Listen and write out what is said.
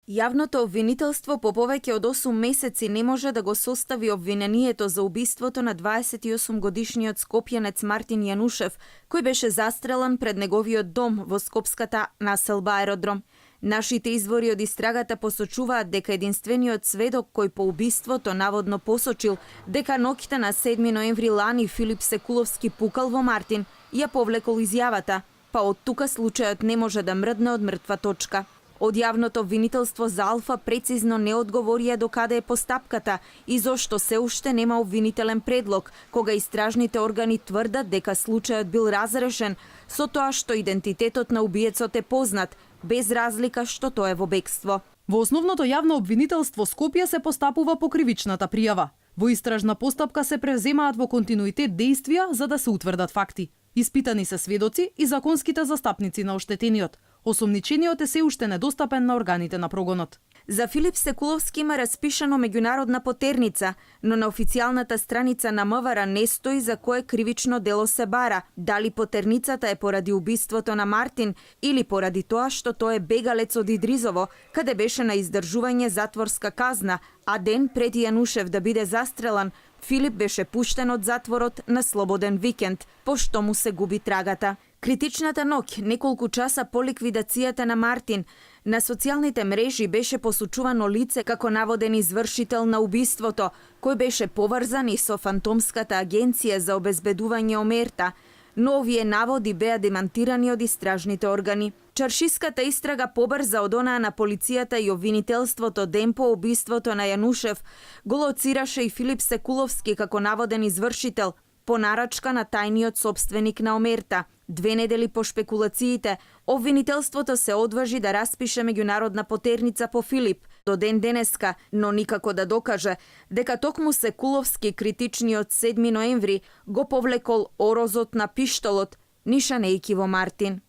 Јавното обвинителство по повеќе од 8 месеци не може да го состави обвинението за убиството на 28-годишниот скопјанец Мартин Јанушев, кој беше застрелан пред неговиот дом во скопската населба Аеродром. Нашите извори од истрагата посочуваат дека единствениот сведок кој по убиството наводно посочил дека ноќта на 7 ноември лани Филип Секуловски пукал во Мартин, ја повлекол изјавата, па од тука случајот не може да мрдне од мртва точка. Од јавното обвинителство за Алфа прецизно не одговорија до каде е постапката и зошто се уште нема обвинителен предлог, кога истражните органи тврдат дека случајот бил разрешен, со тоа што идентитетот на убиецот е познат, без разлика што тој е во бегство. Во основното јавно обвинителство Скопје се постапува по кривичната пријава. Во истражна постапка се превземаат во континуитет дејствија за да се утврдат факти. Испитани се сведоци и законските застапници на оштетениот. Осомничениот е се уште недостапен на органите на прогонот. За Филип Секуловски има распишано меѓународна потерница, но на официјалната страница на МВР не стои за кое кривично дело се бара, дали потерницата е поради убиството на Мартин или поради тоа што тој е бегалец од Идризово, каде беше на издржување затворска казна, а ден пред Јанушев да биде застрелан, Филип беше пуштен од затворот на слободен викенд, пошто му се губи трагата. Критичната ноќ, неколку часа по ликвидацијата на Мартин, на социјалните мрежи беше посочувано лице како наводен извршител на убиството, кој беше поврзан и со фантомската агенција за обезбедување омерта, но овие наводи беа демантирани од истражните органи. Чаршиската истрага побрза од онаа на полицијата и обвинителството ден по убиството на Јанушев го лоцираше и Филип Секуловски како наводен извршител по нарачка на тајниот собственик на омерта. 2 недели по шпекулациите, обвинителството се одважи да распише меѓународна потерница по Филип до ден денеска, но никако да докаже дека токму Секуловски критичниот 7 ноември го повлекол орозот на пиштолот, нишанејки во Мартин.